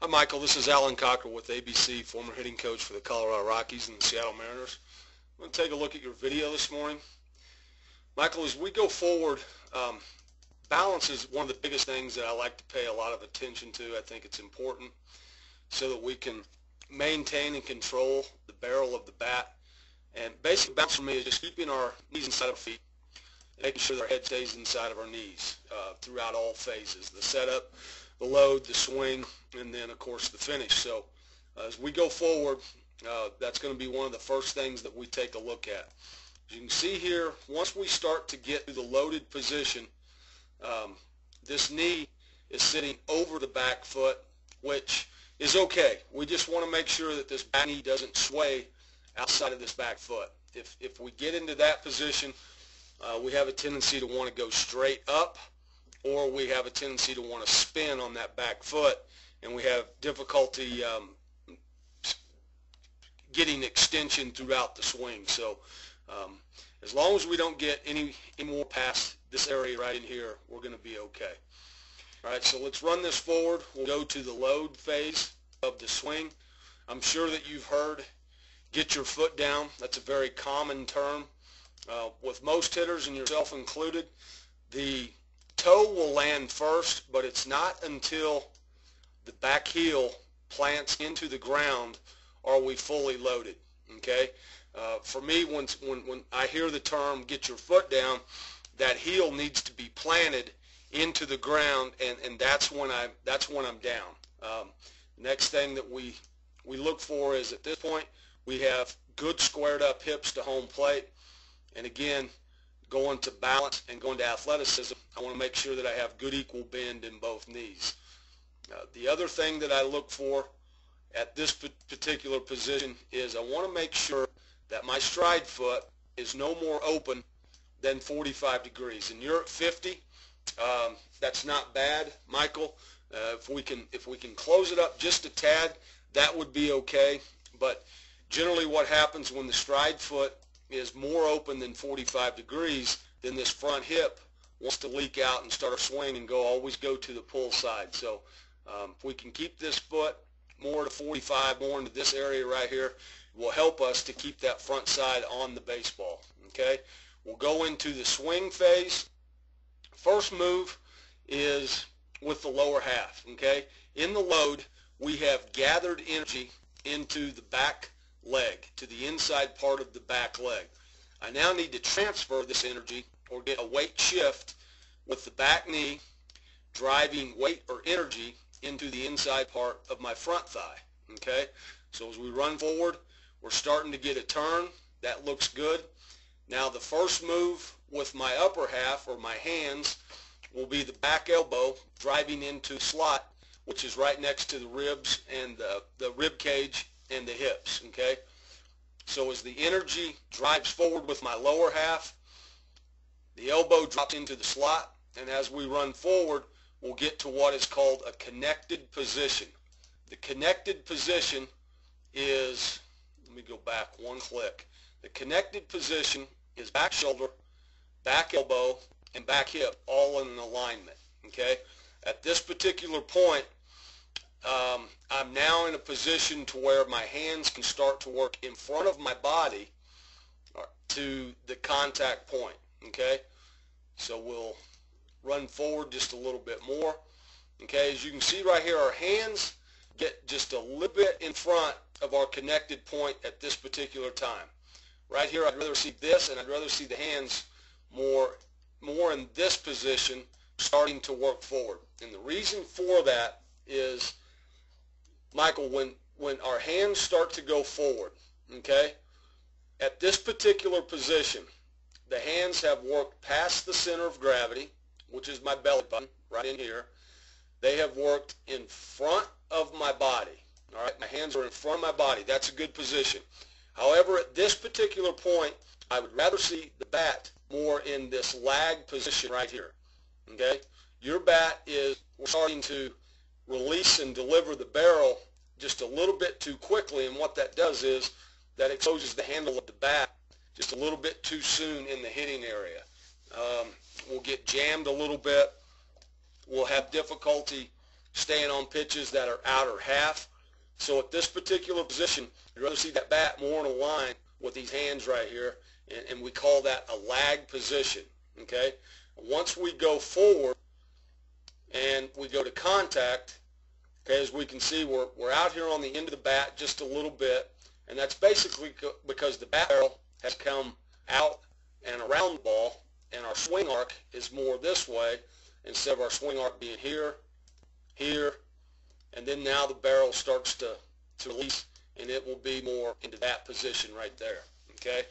Hi, Michael. This is Alan Cockrell with ABC, former hitting coach for the Colorado Rockies and the Seattle Mariners. I'm going to take a look at your video this morning. Michael, as we go forward, balance is one of the biggest things that I like to pay a lot of attention to. I think it's important so that we can maintain and control the barrel of the bat. And basic balance for me is just keeping our knees inside of our feet, making sure that our head stays inside of our knees throughout all phases, the setup, the load, the swing, and then, of course, the finish. So as we go forward, that's going to be one of the first things that we take a look at. As you can see here, once we start to get to the loaded position, this knee is sitting over the back foot, which is okay. We just want to make sure that this back knee doesn't sway outside of this back foot. If we get into that position, we have a tendency to want to go straight up, or we have a tendency to want to spin on that back foot, and we have difficulty getting extension throughout the swing. So as long as we don't get any more past this area right in here, we're going to be okay. All right, so let's run this forward. We'll go to the load phase of the swing. I'm sure that you've heard get your foot down. That's a very common term. With most hitters, and yourself included, the toe will land first, but it's not until the back heel plants into the ground are we fully loaded. Okay? For me, when I hear the term "get your foot down," that heel needs to be planted into the ground, and that's when I'm down. Next thing that we look for is, at this point, we have good squared up hips to home plate, and again, going to balance and going to athleticism, I want to make sure that I have good equal bend in both knees. The other thing that I look for at this particular position is I want to make sure that my stride foot is no more open than 45 degrees. And you're at 50. That's not bad, Michael. If we can close it up just a tad, that would be okay. But generally what happens when the stride foot is more open than 45 degrees, then this front hip wants to leak out and start a swing and always go to the pull side. So if we can keep this foot more to 45, more into this area right here, it will help us to keep that front side on the baseball. Okay, we'll go into the swing phase. First move is with the lower half. Okay, in the load, we have gathered energy into the back leg, to the inside part of the back leg. I now need to transfer this energy, or get a weight shift with the back knee driving weight or energy into the inside part of my front thigh. Okay, so as we run forward, we're starting to get a turn. That looks good. Now the first move with my upper half, or my hands, will be the back elbow driving into slot, which is right next to the ribs and the rib cage and the hips. Okay, so as the energy drives forward with my lower half, the elbow drops into the slot, and as we run forward, we'll get to what is called a connected position. The connected position is, let me go back one click. The connected position is back shoulder, back elbow, and back hip all in alignment. Okay, at this particular point, I'm now in a position to where my hands can start to work in front of my body to the contact point. Okay, so we'll run forward just a little bit more. Okay, as you can see right here, our hands get just a little bit in front of our connected point at this particular time. Right here, I'd rather see this, and I'd rather see the hands more in this position, starting to work forward. And the reason for that is, Michael, when our hands start to go forward, okay, at this particular position, the hands have worked past the center of gravity, which is my belly button, right in here. They have worked in front of my body. All right, my hands are in front of my body. That's a good position. However, at this particular point, I would rather see the bat more in this lag position right here. Okay, your bat is starting to release and deliver the barrel just a little bit too quickly, and what that does is that exposes the handle of the bat just a little bit too soon in the hitting area. We'll get jammed a little bit. We'll have difficulty staying on pitches that are outer half. So at this particular position, I'd rather see that bat more in a line with these hands right here, and we call that a lag position, okay? Once we go forward and we go to contact, okay, as we can see, we're out here on the end of the bat just a little bit, and that's basically because the bat barrel has come out and around the ball, and our swing arc is more this way instead of our swing arc being here, here, and then now the barrel starts to release, and it will be more into that position right there, okay?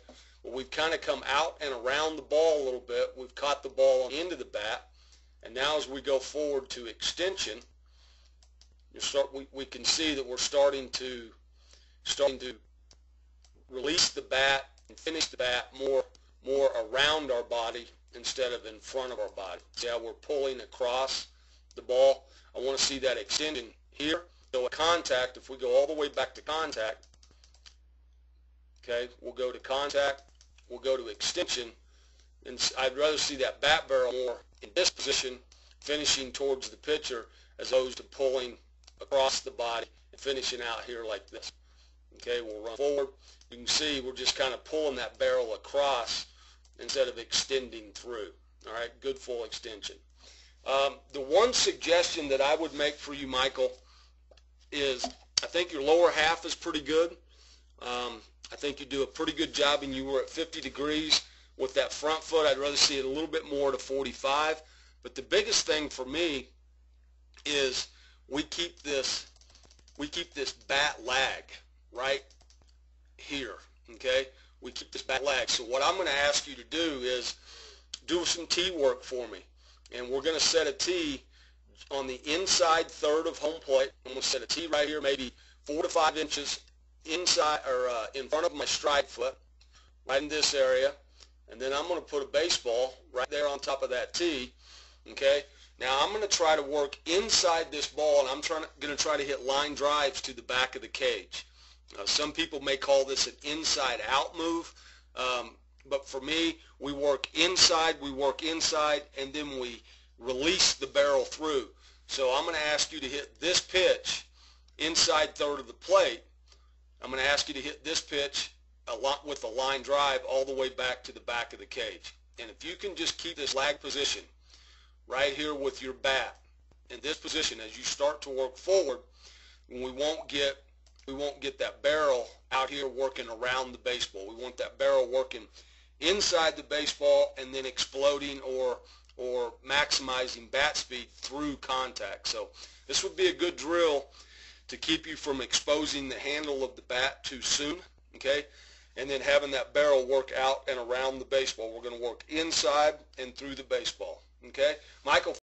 Well, we've kind of come out and around the ball a little bit. We've caught the ball on the end of the bat, and now as we go forward to extension, we can see that we're starting to release the bat and finish the bat more around our body instead of in front of our body. See how we're pulling across the ball? I want to see that extension here. So at contact, if we go all the way back to contact, okay, we'll go to contact, we'll go to extension, and I'd rather see that bat barrel more in this position, finishing towards the pitcher, as opposed to pulling across the body and finishing out here like this. Okay, we'll run forward. You can see we're just kind of pulling that barrel across instead of extending through. All right, good full extension. The one suggestion that I would make for you, Michael, is I think your lower half is pretty good. I think you do a pretty good job, and you were at 50 degrees with that front foot. I'd rather see it a little bit more to 45. But the biggest thing for me is we keep this bat lag right here, okay? We keep this bat lag. So what I'm going to ask you to do is do some tee work for me. And we're going to set a tee on the inside third of home plate. I'm going to set a tee right here, maybe 4 to 5 inches inside or in front of my strike foot, right in this area. And then I'm going to put a baseball right there on top of that tee, okay? Now I'm going to try to work inside this ball, and I'm going to try to hit line drives to the back of the cage. Some people may call this an inside-out move, but for me, we work inside, and then we release the barrel through. So I'm going to ask you to hit this pitch inside third of the plate. I'm going to ask you to hit this pitch with a line drive all the way back to the back of the cage. And if you can just keep this lag position right here with your bat in this position as you start to work forward, we won't get that barrel out here working around the baseball. We want that barrel working inside the baseball and then exploding or maximizing bat speed through contact. So this would be a good drill to keep you from exposing the handle of the bat too soon, okay? And then having that barrel work out and around the baseball. We're going to work inside and through the baseball, okay? Michael,